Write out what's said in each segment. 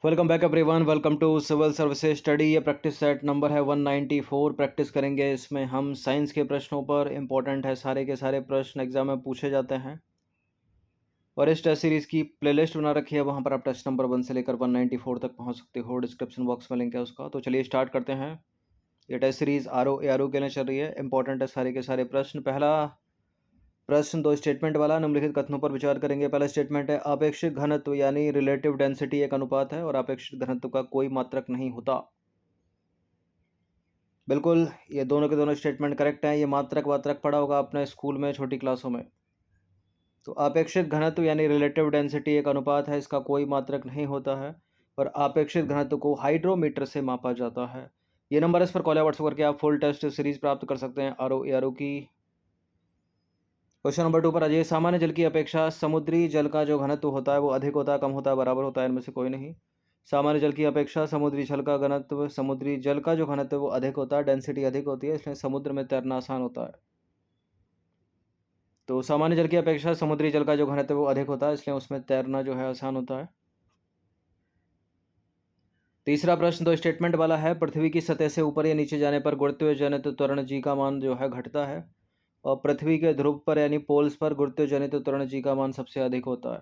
Welcome back everyone. Welcome to civil services study. ये practice set number है 194। Practice करेंगे इसमें हम साइंस के प्रश्नों पर। इंपॉर्टेंट है, सारे के सारे प्रश्न एग्जाम में पूछे जाते हैं और इस टेस्ट सीरीज़ की प्लेलिस्ट बना रखी है, वहाँ पर आप टेस्ट नंबर 1 से लेकर 194 तक पहुँच सकते हो। डिस्क्रिप्शन बॉक्स में लिंक है उसका। तो चलिए स्टार्ट करते हैं। ये टेस्ट सीरीज़ आर ओ के लिए चल रही है। इंपॉर्टेंट है सारे के सारे प्रश्न। पहला प्रश्न दो स्टेटमेंट वाला, निम्नलिखित कथनों पर विचार करेंगे। पहला स्टेटमेंट है, आपेक्षिक घनत्व यानी रिलेटिव डेंसिटी एक अनुपात है और आपेक्षिक घनत्व का कोई मात्रक नहीं होता। बिल्कुल, ये दोनों के दोनों स्टेटमेंट करेक्ट हैं। ये मात्रक वात्रक पढ़ा होगा आपने स्कूल में, छोटी क्लासों में। तो आपेक्षिक घनत्व यानी रिलेटिव डेंसिटी एक अनुपात है, इसका कोई मात्रक नहीं होता है और आपेक्षिक घनत्व को हाइड्रोमीटर से मापा जाता है। ये नंबर इस पर कॉल या व्हाट्सएप करके आप फुल टेस्ट सीरीज प्राप्त कर सकते हैं आर ओ की। क्वेश्चन नंबर 2 पर आ जाइए। सामान्य जल की अपेक्षा समुद्री जल का जो घनत्व होता है वो अधिक होता है, कम होता है, बराबर होता है? इनमें से कोई नहीं। सामान्य जल की अपेक्षा समुद्री जल का घनत्व, समुद्री जल का जो घनत्व है वो अधिक होता है, डेंसिटी अधिक होती है, इसलिए समुद्र में तैरना आसान होता है। तो सामान्य जल की अपेक्षा समुद्री जल का जो घनत्व है वो अधिक होता है, इसलिए उसमें तैरना जो है आसान होता है। तीसरा प्रश्न दो स्टेटमेंट वाला है। पृथ्वी की सतह से ऊपर या नीचे जाने पर गुरुत्व जनित त्वरण जी का मान जो है घटता है और पृथ्वी के ध्रुव पर यानी पोल्स पर गुरुत्व जनित त्वरण जी का मान सबसे अधिक होता है।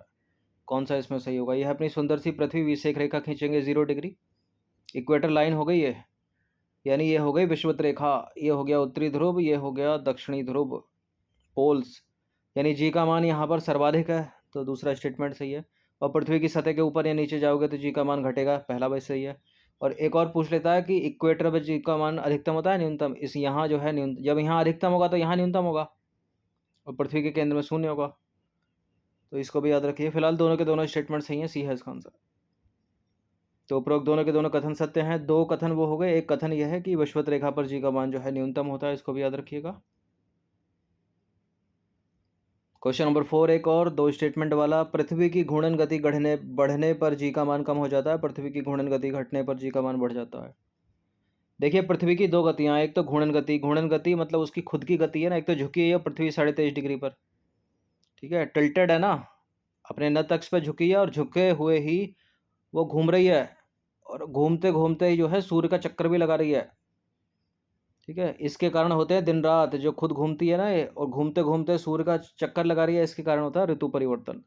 कौन सा इसमें सही होगा? यह अपनी सुंदर सी पृथ्वी विषेक रेखा खींचेंगे 0 डिग्री, इक्वेटर लाइन हो गई है, यानी ये हो गई विषुवत रेखा। ये हो गया उत्तरी ध्रुव, ये हो गया दक्षिणी ध्रुव, पोल्स, यानी जी का मान यहाँ पर सर्वाधिक है, तो दूसरा स्टेटमेंट सही है। और पृथ्वी की सतह के ऊपर या नीचे जाओगे तो जी का मान घटेगा, पहला भी सही है। और एक और पूछ लेता है कि इक्वेटर पर जी का मान अधिकतम होता है न्यूनतम? इस यहाँ जो है न्यूनतम, जब यहाँ अधिकतम होगा तो यहाँ न्यूनतम होगा और पृथ्वी के केंद्र में शून्य होगा, तो इसको भी याद रखिए। फिलहाल दोनों के दोनों स्टेटमेंट सही हैं, सी है इसका आंसर। तो उपरोक्त दोनों के दोनों कथन सत्य हैं। दो कथन वो हो गए, एक कथन यह है कि विषुवत रेखा पर जी का मान जो है न्यूनतम होता है, इसको भी याद रखिएगा। क्वेश्चन नंबर 4 एक और दो स्टेटमेंट वाला। पृथ्वी की घूर्णन गति बढ़ने पर जी का मान कम हो जाता है, पृथ्वी की घूर्णन गति घटने पर जी का मान बढ़ जाता है। देखिए, पृथ्वी की दो गतियां, एक तो घूर्णन गति मतलब उसकी खुद की गति है ना, एक तो झुकी है पृथ्वी 23.5 डिग्री पर, ठीक है, टिल्टेड है ना, अपने नत अक्ष पर झुकी है और झुके हुए ही वो घूम रही है और घूमते घूमते ही जो है सूर्य का चक्कर भी लगा रही है, ठीक है। इसके कारण होते हैं दिन रात, जो खुद घूमती है ना ये और घूमते घूमते सूर्य का चक्कर लगा रही है, इसके कारण होता है ऋतु परिवर्तन।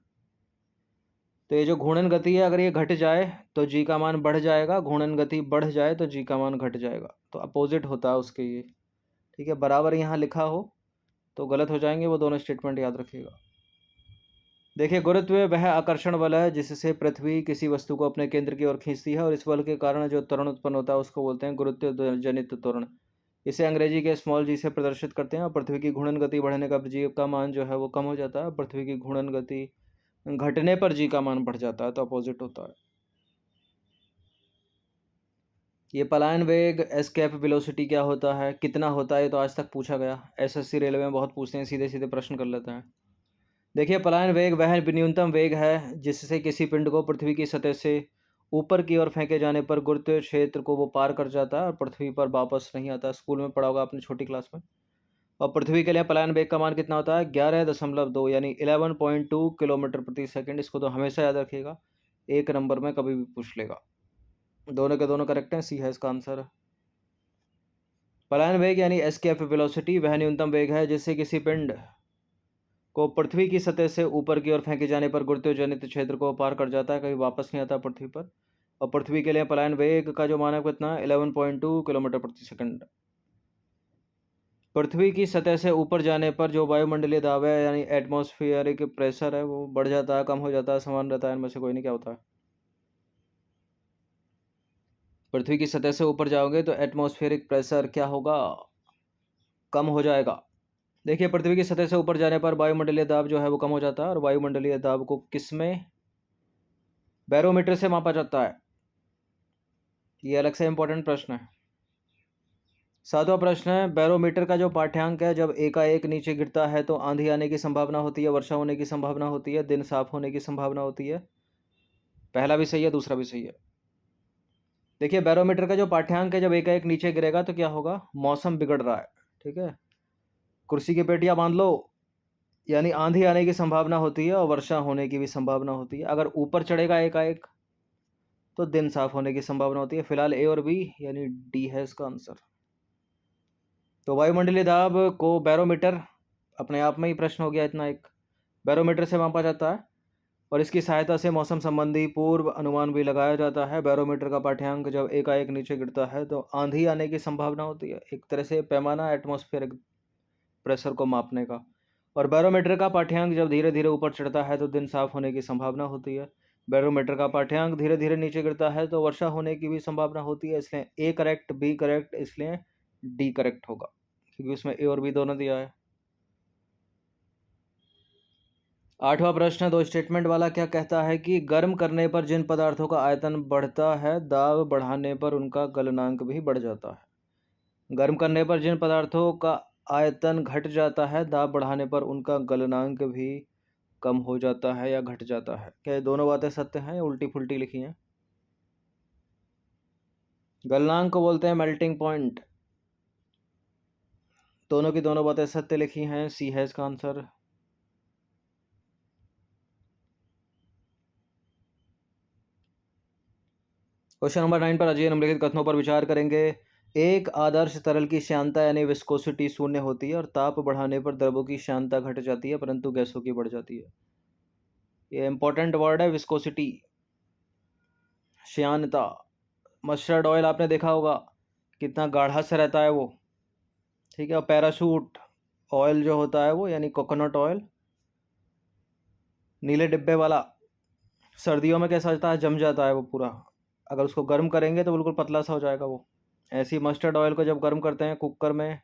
तो ये जो घूर्णन गति है, अगर ये घट जाए तो जी का मान बढ़ जाएगा, घूर्णन गति बढ़ जाए तो जी का मान घट जाएगा, तो अपोजिट होता है उसके ये, ठीक है। बराबर यहाँ लिखा हो तो गलत हो जाएंगे वो दोनों स्टेटमेंट, याद रखिएगा। देखिए, गुरुत्व वह आकर्षण बल है जिससे पृथ्वी किसी वस्तु को अपने केंद्र की ओर खींचती है और इस बल के कारण जो त्वरण उत्पन्न होता है उसको बोलते हैं गुरुत्व जनित त्वरण। इसे अंग्रेजी के स्मॉल जी से प्रदर्शित करते हैं और पृथ्वी की घूर्णन गति बढ़ने का जी का मान जो है वो कम हो जाता है, पृथ्वी की घूर्णन गति घटने पर जी का मान बढ़ जाता है, तो अपोजिट होता है। ये पलायन वेग एस्केप वेलोसिटी क्या होता है, कितना होता है, ये तो आज तक पूछा गया, एसएससी रेलवे में बहुत पूछते हैं, सीधे सीधे प्रश्न कर लेते हैं। देखिए, पलायन वेग वह न्यूनतम वेग है जिससे किसी पिंड को पृथ्वी की सतह से ऊपर की ओर फेंके जाने पर गुरुत्वीय क्षेत्र को वो पार कर जाता है और पृथ्वी पर वापस नहीं आता। स्कूल में पढ़ा होगा आपने छोटी क्लास में। और पृथ्वी के लिए पलायन वेग का मान कितना होता है? 11.2 यानी 11.2 किलोमीटर प्रति सेकंड। इसको तो हमेशा याद रखिएगा, एक नंबर में कभी भी पूछ लेगा। दोनों के दोनों करेक्ट हैं, सी है इसका आंसर। पलायन वेग यानी एस्केप वेलोसिटी वह न्यूनतम वेग है जिससे किसी पिंड को पृथ्वी की सतह से ऊपर की ओर फेंके जाने पर गुरुत्व जनित क्षेत्र को पार कर जाता है, कभी वापस नहीं आता पृथ्वी पर। और पृथ्वी के लिए पलायन वेग का जो मान है कितना है? 11.2 किलोमीटर प्रति सेकंड। पृथ्वी की सतह से ऊपर जाने पर जो वायुमंडलीय दाब है यानी एटमॉस्फेरिक प्रेशर है वो बढ़ जाता है, कम हो जाता है, समान रहता है, इनमें से कोई नहीं। क्या होता है? पृथ्वी की सतह से ऊपर जाओगे तो एटमॉस्फेरिक प्रेशर क्या होगा? कम हो जाएगा। देखिए, पृथ्वी की सतह से ऊपर जाने पर वायुमंडलीय दाब जो है वो कम हो जाता है और वायुमंडलीय दाब को किस में? बैरोमीटर से मापा जाता है। ये अलग से इंपॉर्टेंट प्रश्न है। सातवां प्रश्न है, बैरोमीटर का जो पाठ्यांक है जब एकाएक नीचे गिरता है तो आंधी आने की संभावना होती है, वर्षा होने की संभावना होती है, दिन साफ होने की संभावना होती है? पहला भी सही है, दूसरा भी सही है। देखिए, बैरोमीटर का जो पाठ्यांक है जब एकाएक नीचे गिरेगा तो क्या होगा? मौसम बिगड़ रहा है, ठीक है। कुर्सी की पेटियां बांध लो, यानी आंधी आने की संभावना होती है और वर्षा होने की भी संभावना होती है। अगर ऊपर चढ़ेगा एकाएक तो दिन साफ होने की संभावना होती है। फिलहाल ए और बी यानी डी है इसका आंसर। तो वायुमंडलीय दाब को बैरोमीटर, अपने आप में ही प्रश्न हो गया इतना एक, बैरोमीटर से मापा जाता है और इसकी सहायता से मौसम संबंधी पूर्व अनुमान भी लगाया जाता है। बैरोमीटर का पाठ्यांक जब एकाएक नीचे गिरता है तो आंधी आने की संभावना होती है। एक तरह से पैमाना एटमॉस्फेरिक प्रेशर को मापने का। और बैरोमीटर का पाठ्यांक जब धीरे धीरे ऊपर चढ़ता है तो दिन साफ होने की संभावना होती है। बैरोमीटर का पाठ्यांक धीरे धीरे नीचे गिरता है तो वर्षा होने की भी संभावना होती है। इसलिए ए करेक्ट, बी करेक्ट, इसलिए डी करेक्ट होगा, क्योंकि उसमें ए और बी दोनों दिया है। 8वां प्रश्न, दो स्टेटमेंट वाला, क्या कहता है कि गर्म करने पर जिन पदार्थों का आयतन बढ़ता है, दाब बढ़ाने पर उनका गलनांक भी बढ़ जाता है। गर्म करने पर जिन पदार्थों का आयतन घट जाता है, दाब बढ़ाने पर उनका गलनांक भी कम हो जाता है या घट जाता है। क्या ये दोनों बातें सत्य हैं या उल्टी फुल्टी लिखी हैं? गलनांक को बोलते हैं मेल्टिंग पॉइंट। दोनों की दोनों बातें सत्य लिखी हैं, सी है इसका आंसर। क्वेश्चन नंबर 9 पर अजय निम्नलिखित कथनों पर विचार करेंगे। एक आदर्श तरल की श्यानता यानी विस्कोसिटी शून्य होती है और ताप बढ़ाने पर द्रवों की श्यानता घट जाती है परंतु गैसों की बढ़ जाती है। ये इंपॉर्टेंट वर्ड है, विस्कोसिटी, श्यानता। मस्टर्ड ऑयल आपने देखा होगा कितना गाढ़ा सा रहता है वो, ठीक है। और पैराशूट ऑयल जो होता है वो, यानी कोकोनट ऑयल, नीले डिब्बे वाला, सर्दियों में कैसा होता है, जम जाता है वो पूरा। अगर उसको गर्म करेंगे तो बिल्कुल पतला सा हो जाएगा वो। ऐसी मस्टर्ड ऑयल को जब गर्म करते हैं कुकर में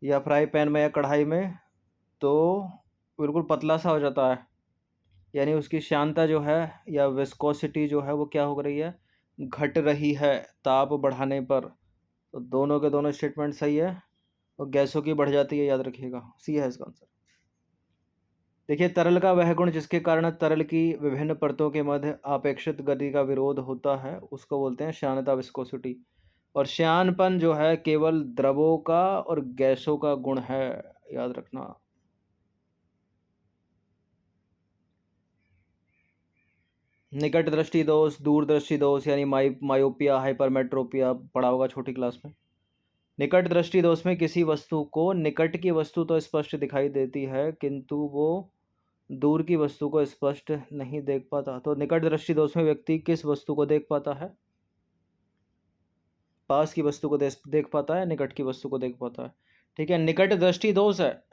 या फ्राई पैन में या कढ़ाई में तो बिल्कुल पतला सा हो जाता है, यानी उसकी श्यानता जो है या विस्कोसिटी जो है वो क्या हो रही है, घट रही है ताप बढ़ाने पर। तो दोनों के दोनों स्टेटमेंट सही है और गैसों की बढ़ जाती है, याद रखिएगा, सी है इसका आंसर। देखिए, तरल का वह गुण जिसके कारण तरल की विभिन्न परतों के मध्य अपेक्षित गति का विरोध होता है उसको बोलते हैं श्यानता, विस्कोसिटी। और श्यानपन जो है केवल द्रवों का और गैसों का गुण है, याद रखना। निकट दृष्टि दोष, दूर दृष्टि दोष यानी मायोपिया, हाइपरमेट्रोपिया पढ़ा होगा छोटी क्लास में। निकट दृष्टि दोष में किसी वस्तु को निकट की वस्तु तो स्पष्ट दिखाई देती है किंतु वो दूर की वस्तु को स्पष्ट नहीं देख पाता। तो निकट दृष्टि दोष में व्यक्ति किस वस्तु को देख पाता है, पास की वस्तु को देख पाता है, निकट की वस्तु को देख पाता है, ठीक है। निकट दृष्टि दोष है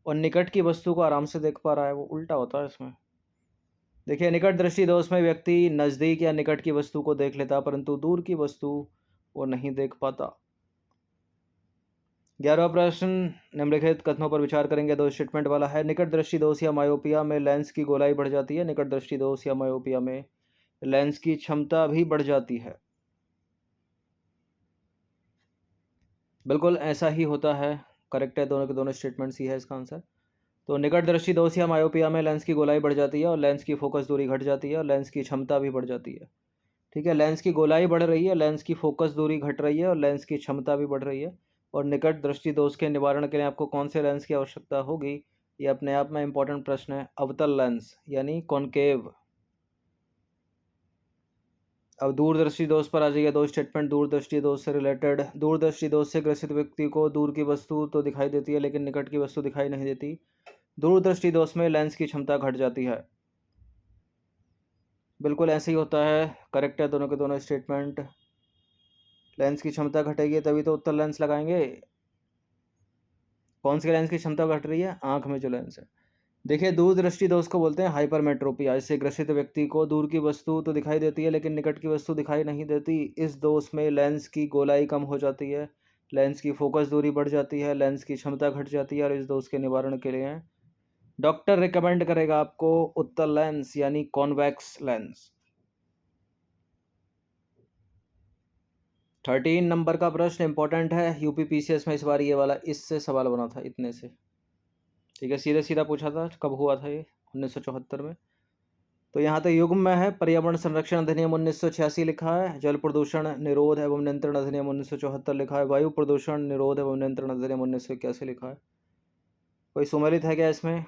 और निकट की वस्तु को आराम से देख पा रहा है, वो उल्टा होता है इसमें। देखिए, निकट दृष्टि दोष में व्यक्ति नज़दीक या निकट की वस्तु को देख लेता परंतु दूर की वस्तु वो नहीं देख पाता। 11वां प्रश्न, निम्नलिखित कथनों पर विचार करेंगे, दो स्टेटमेंट वाला है। निकट दृष्टि दोष या मायोपिया में लेंस की गोलाई बढ़ जाती है। निकट दृष्टि दोष या मायोपिया में लेंस की क्षमता भी बढ़ जाती है। बिल्कुल ऐसा ही होता है, करेक्ट है, दोनों के दोनों स्टेटमेंट सी है इसका आंसर। तो निकट दृष्टि दोष या मायोपिया में लेंस की गोलाई बढ़ जाती है और लेंस की फोकस दूरी घट जाती है और लेंस की क्षमता भी बढ़ जाती है, ठीक है। लेंस की गोलाई बढ़ रही है, लेंस की फोकस दूरी घट रही है और लेंस की क्षमता भी बढ़ रही है। और निकट दृष्टि दोष के निवारण के लिए आपको कौन से लेंस की आवश्यकता होगी, ये अपने आप में इंपॉर्टेंट प्रश्न है। अवतल लेंस यानी कॉनकेव। अब दूरदृष्टि दोष पर आ जाइए, दो स्टेटमेंट दूरदृष्टि दोष से रिलेटेड। दूरदृष्टि दोष से ग्रसित व्यक्ति को दूर की वस्तु तो दिखाई देती है लेकिन निकट की वस्तु दिखाई नहीं देती। दूरदृष्टि दोष में लेंस की क्षमता घट जाती है। बिल्कुल ऐसे ही होता है, करेक्ट है दोनों के दोनों स्टेटमेंट। लेंस की क्षमता घटेगी तभी तो उत्तल लेंस लगाएंगे। कौन से लेंस की क्षमता घट रही है, आंख में जो लेंस है। देखिए, दूरदृष्टि दोष को बोलते हैं हाइपरमेट्रोपिया। इससे ग्रसित व्यक्ति को दूर की वस्तु तो दिखाई देती है लेकिन निकट की वस्तु दिखाई नहीं देती। इस दोष में लेंस की गोलाई कम हो जाती है, लेंस की फोकस दूरी बढ़ जाती है, लेंस की क्षमता घट जाती है। और इस दोष के निवारण के लिए डॉक्टर रिकमेंड करेगा आपको उत्तल लेंस यानी कॉन्वेक्स लेंस। 13 नंबर का प्रश्न इंपॉर्टेंट है, यूपीपीसीएस में इस बार ये वाला इससे सवाल बना था, इतने से, ठीक है। सीधे सीधा पूछा था, कब हुआ था ये, 1974 में। तो यहाँ तो युग्म में है, पर्यावरण संरक्षण अधिनियम 1986 लिखा है, जल प्रदूषण निरोध एवं नियंत्रण अधिनियम 1974 लिखा है, वायु प्रदूषण निरोध एवं नियंत्रण अधिनियम 1981 लिखा है। कोई सुमेलित है क्या इसमें?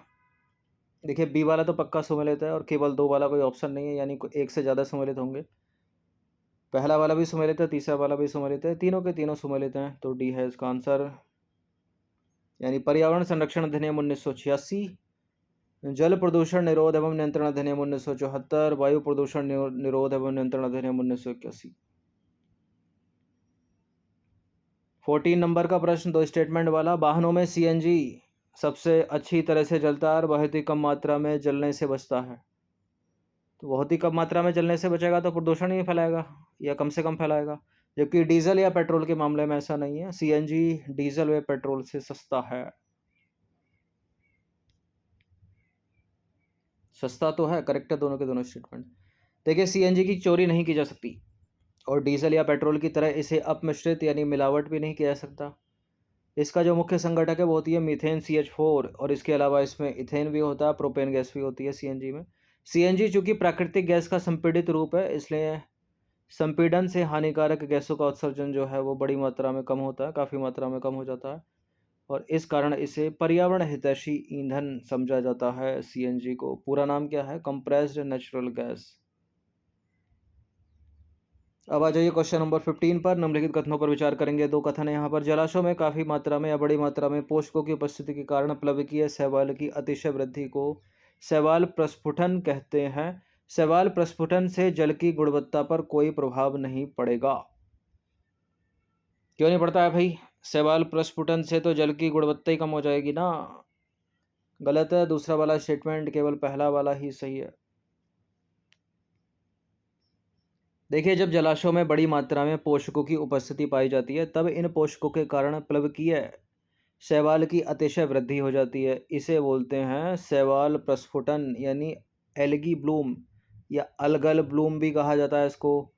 देखिए बी वाला तो पक्का सुमेलित है और केवल 2 वाला कोई ऑप्शन नहीं है, यानी एक से ज़्यादा सुमेलित होंगे। पहला वाला भी सुमेलित है, तीसरा वाला भी सुमेलित है, तीनों के तीनों सुमेलित हैं, तो डी है इसका आंसर। यानी पर्यावरण संरक्षण अधिनियम 1986, जल प्रदूषण निरोध एवं नियंत्रण अधिनियम 1974, वायु प्रदूषण निरोध एवं नियंत्रण अधिनियम 1981। 14 नंबर का प्रश्न, 2 स्टेटमेंट वाला, वाहनों में सीएनजी सबसे अच्छी तरह से जलता है और बहुत ही कम मात्रा में जलने से बचता है। तो बहुत ही कम मात्रा में जलने से बचेगा तो प्रदूषण ही फैलाएगा या कम से कम फैलाएगा, जबकि डीजल या पेट्रोल के मामले में ऐसा नहीं है। सीएनजी डीजल व पेट्रोल से सस्ता है। सस्ता तो है, करेक्ट है दोनों के दोनों स्टेटमेंट। देखिए सीएनजी की चोरी नहीं की जा सकती और डीजल या पेट्रोल की तरह इसे अपमिश्रित यानी मिलावट भी नहीं किया जा सकता। इसका जो मुख्य संघटक है वो होती है मीथेन CH4, और इसके अलावा इसमें इथेन भी होता है, प्रोपेन गैस भी होती है सीएनजी में। सीएनजी चूंकि प्राकृतिक गैस का संपीड़ित रूप है, इसलिए संपीड़न से हानिकारक गैसों का उत्सर्जन जो है वो बड़ी मात्रा में कम होता है, काफ़ी मात्रा में कम हो जाता है, और इस कारण इसे पर्यावरण हितैषी ईंधन समझा जाता है। सीएनजी को पूरा नाम क्या है? Compressed natural gas. अब आ जाइए क्वेश्चन नंबर 15 पर। निम्नलिखित कथनों पर विचार करेंगे। 2 कथन है यहाँ पर। जलाशयों में काफ़ी मात्रा में या बड़ी मात्रा में पोषकों की उपस्थिति के कारण प्लवकीय शैवाल की अतिशय वृद्धि को शैवाल प्रस्फुटन कहते हैं। शैवाल प्रस्फुटन से जल की गुणवत्ता पर कोई प्रभाव नहीं पड़ेगा। क्यों नहीं पड़ता है भाई? शैवाल प्रस्फुटन से तो जल की गुणवत्ता ही कम हो जाएगी ना। गलत है दूसरा वाला स्टेटमेंट, केवल पहला वाला ही सही है। देखिए जब जलाशयों में बड़ी मात्रा में पोषकों की उपस्थिति पाई जाती है तब इन पोषकों के कारण प्लवकीय शैवाल की अतिशय वृद्धि हो जाती है। इसे बोलते हैं शैवाल प्रस्फुटन, यानी एल्गी ब्लूम या अलगल ब्लूम भी कहा जाता है इसको।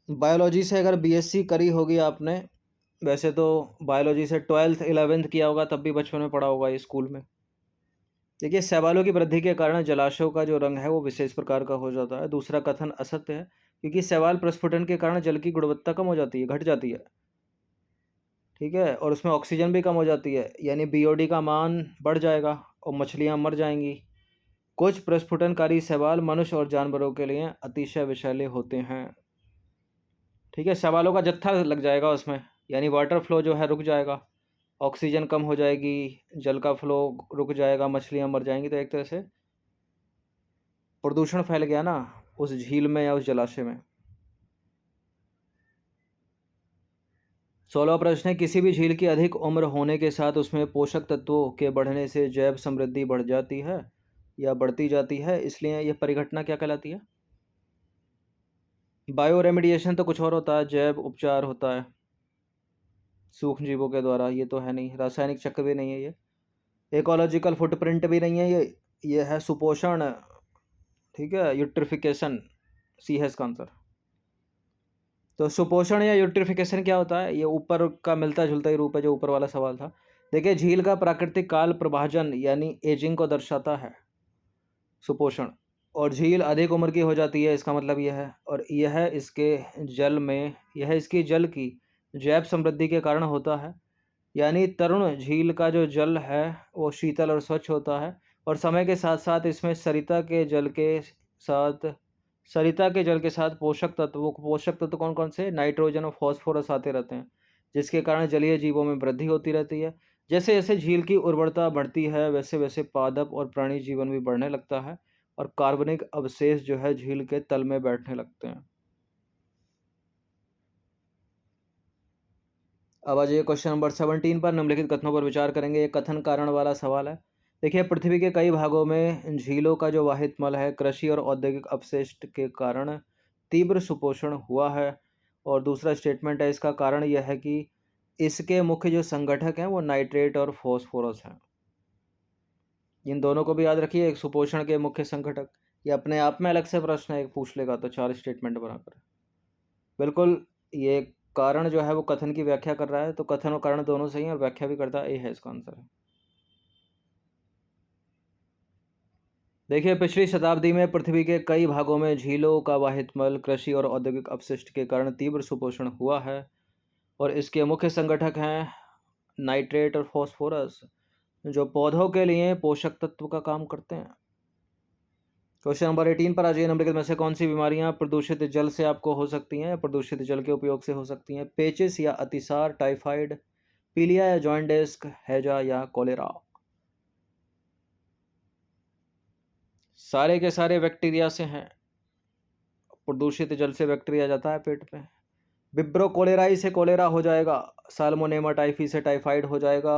बायोलॉजी से अगर बीएससी करी होगी आपने, वैसे तो बायोलॉजी से 12th 11th किया होगा, तब भी बचपन में पढ़ा होगा ये स्कूल में। देखिए शैवालों की वृद्धि के कारण जलाशयों का जो रंग है वो विशेष प्रकार का हो जाता है। दूसरा कथन असत्य है, क्योंकि शैवाल प्रस्फुटन के कारण जल की गुणवत्ता कम हो जाती है, घट जाती है, ठीक है, और उसमें ऑक्सीजन भी कम हो जाती है, यानी बीओडी का मान बढ़ जाएगा और मछलियां मर जाएंगी। कुछ प्रस्फुटनकारी शैवाल मनुष्य और जानवरों के लिए अतिशय विषैले होते हैं, ठीक है। शैवालों का जत्था लग जाएगा उसमें, यानी वाटर फ्लो जो है रुक जाएगा, ऑक्सीजन कम हो जाएगी, जल का फ्लो रुक जाएगा, मछलियां मर जाएंगी। तो एक तरह से प्रदूषण फैल गया ना उस झील में या उस जलाशय में। 16वां प्रश्न है, किसी भी झील की अधिक उम्र होने के साथ उसमें पोषक तत्वों के बढ़ने से जैव समृद्धि बढ़ जाती है या बढ़ती जाती है, इसलिए यह परिघटना क्या कहलाती है? बायो रेमिडिएशन तो कुछ और होता है, जैव उपचार होता है सूक्ष्म जीवों के द्वारा, ये तो है नहीं। रासायनिक चक्र भी नहीं है ये। इकोलॉजिकल फुटप्रिंट भी नहीं है ये है सुपोषण, ठीक है, यूट्रिफिकेशन, सी है इसका आंसर। तो सुपोषण या यूट्रिफिकेशन क्या होता है? ये ऊपर का मिलता जुलता ही रूप है जो ऊपर वाला सवाल था। देखिए झील का प्राकृतिक काल प्रभाजन यानी एजिंग को दर्शाता है सुपोषण, और झील अधिक उम्र की हो जाती है, इसका मतलब यह है, और यह इसकी जल की जैव समृद्धि के कारण होता है, यानी तरुण झील का जो जल है वो शीतल और स्वच्छ होता है, और समय के साथ साथ इसमें सरिता के जल के साथ पोषक तत्व कौन कौन से? नाइट्रोजन और फॉस्फोरस आते रहते हैं, जिसके कारण जलीय जीवों में वृद्धि होती रहती है। जैसे जैसे झील की उर्वरता बढ़ती है वैसे वैसे पादप और प्राणी जीवन भी बढ़ने लगता है, और कार्बनिक अवशेष जो है झील के तल में बैठने लगते हैं। अब आ जाइए क्वेश्चन नंबर 17 पर। निम्नलिखित कथनों पर विचार करेंगे। एक कथन कारण वाला सवाल है। देखिए पृथ्वी के कई भागों में झीलों का जो वाहित मल है कृषि और औद्योगिक अपशिष्ट के कारण तीव्र सुपोषण हुआ है, और दूसरा स्टेटमेंट है इसका कारण यह है कि इसके मुख्य जो संगठक हैं वो नाइट्रेट और फॉस्फोरस हैं। इन दोनों को भी याद रखिए, एक सुपोषण के मुख्य संगठक। ये अपने आप में अलग से प्रश्न एक पूछ लेगा तो 4 स्टेटमेंट बनाकर। बिल्कुल, ये कारण जो है वो कथन की व्याख्या कर रहा है, तो कथन और कारण दोनों सही हैं और व्याख्या भी करता है, ये है इसका आंसर। देखिए पिछली शताब्दी में पृथ्वी के कई भागों में झीलों का वाहित मल कृषि और औद्योगिक अपशिष्ट के कारण तीव्र सुपोषण हुआ है, और इसके मुख्य संगठक हैं नाइट्रेट और फॉस्फोरस। जो पौधों के लिए पोषक तत्व का काम करते हैं। क्वेश्चन नंबर 18 पर आ जाइए। निम्नलिखित में से कौन सी बीमारियां प्रदूषित जल से आपको हो सकती हैं, प्रदूषित जल के उपयोग से हो सकती हैं? पेचिस या अतिसार, टाइफाइड, पीलिया या जॉइंटिस, हैजा या कोलेरा? सारे के सारे बैक्टीरिया से हैं। प्रदूषित जल से बैक्टीरिया जाता है पेट में। विब्रो कोलेराई से कोलेरा हो जाएगा, साल्मोनेमा टाइफी से टाइफाइड हो जाएगा,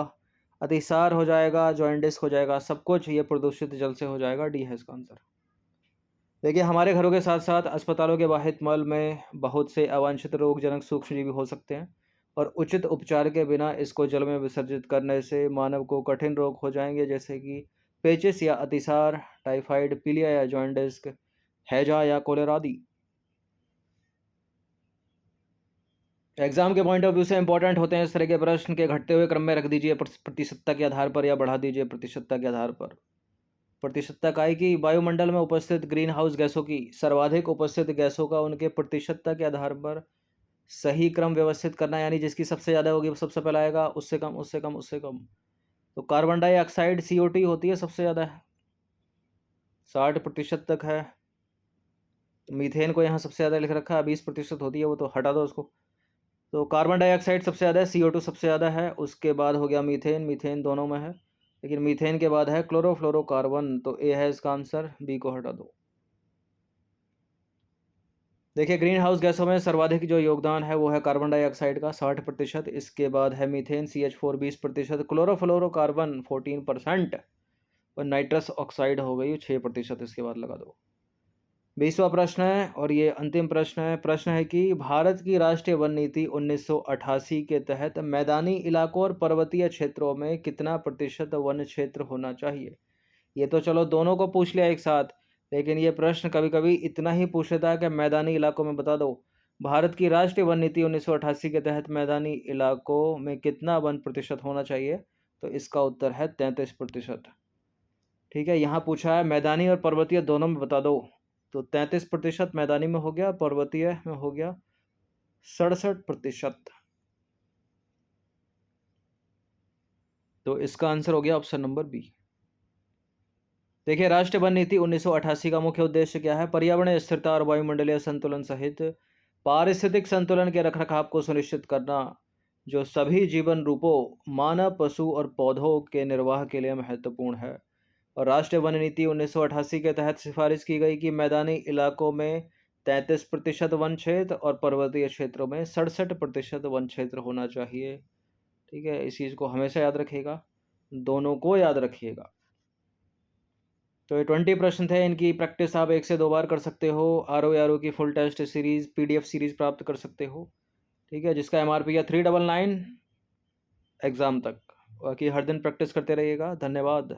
अतिसार हो जाएगा, जॉइंटिस हो जाएगा, सब कुछ ये प्रदूषित जल से हो जाएगा। डी है इसका आंसर। देखिए, हमारे घरों के साथ साथ अस्पतालों के बाहित मल में बहुत से अवांछित रोगजनक सूक्ष्मजीवी हो सकते हैं और उचित उपचार के बिना इसको जल में विसर्जित करने से मानव को कठिन रोग हो जाएंगे, जैसे कि पेचिस या अतिसार, टाइफाइड, पीलिया या जॉन्डिस, हैजा या कोलेरा आदि। एग्जाम के पॉइंट ऑफ व्यू से इंपॉर्टेंट होते हैं इस तरह के प्रश्न के घटते हुए क्रम में रख दीजिए प्रतिशतता के आधार पर या बढ़ा दीजिए प्रतिशतता के आधार पर। प्रतिशतता काय की वायुमंडल में उपस्थित ग्रीन हाउस गैसों की सर्वाधिक उपस्थित गैसों का उनके प्रतिशतता के आधार पर सही क्रम व्यवस्थित करना, यानी जिसकी सबसे ज़्यादा होगी वो सबसे पहले आएगा, उससे कम, उससे कम, उससे कम। तो कार्बन डाइऑक्साइड CO2 होती है सबसे ज़्यादा है, 60% तक है। तो मीथेन को यहाँ सबसे ज़्यादा लिख रखा है, 20% होती है, वो तो हटा दो उसको। तो कार्बन डाइऑक्साइड सबसे ज़्यादा है, CO2 सबसे ज़्यादा है, उसके बाद हो गया मीथेन, मीथेन दोनों में है, लेकिन मीथेन के बाद है क्लोरोफ्लोरोकार्बन। तो ए है इसका आंसर, बी को हटा दो। देखिए, ग्रीन हाउस गैसों में सर्वाधिक जो योगदान है वो है कार्बन डाइऑक्साइड का 60%, इसके बाद है मीथेन CH4 20%, क्लोरोफ्लोरोकार्बन 14% और नाइट्रस ऑक्साइड हो गई 6%, इसके बाद लगा दो। 20वां प्रश्न है और ये अंतिम प्रश्न है। प्रश्न है कि भारत की राष्ट्रीय वन नीति 1988 के तहत मैदानी इलाकों और पर्वतीय क्षेत्रों में कितना प्रतिशत वन क्षेत्र होना चाहिए? ये तो चलो दोनों को पूछ लिया एक साथ, लेकिन ये प्रश्न कभी कभी इतना ही पूछ लेता है कि मैदानी इलाकों में बता दो। भारत की राष्ट्रीय वन नीति 1988 के तहत मैदानी इलाकों में कितना वन प्रतिशत होना चाहिए? तो इसका उत्तर है 33%। ठीक है, यहाँ पूछा है मैदानी और पर्वतीय दोनों में बता दो, तो 33% मैदानी में हो गया, पर्वतीय में हो गया 67%। तो इसका आंसर हो गया ऑप्शन नंबर बी। देखिए, राष्ट्रीय वन नीति 1988 का मुख्य उद्देश्य क्या है? पर्यावरणीय स्थिरता और वायुमंडलीय संतुलन सहित पारिस्थितिक संतुलन के रखरखाव को सुनिश्चित करना, जो सभी जीवन रूपों मानव, पशु और पौधों के निर्वाह के लिए महत्वपूर्ण है। और राष्ट्रीय वन नीति 1988 के तहत सिफारिश की गई कि मैदानी इलाकों में 33% वन क्षेत्र और पर्वतीय क्षेत्रों में 67% वन क्षेत्र होना चाहिए। ठीक है, इस चीज़ को हमेशा याद रखिएगा, दोनों को याद रखिएगा। तो ये 20 प्रश्न थे, इनकी प्रैक्टिस आप 1 से 2 बार कर सकते हो। ROE की full test series PDF series प्राप्त कर सकते हो। ठीक है, जिसका MRP है 399 एग्ज़ाम तक। बाकी हर दिन प्रैक्टिस करते रहिएगा। धन्यवाद।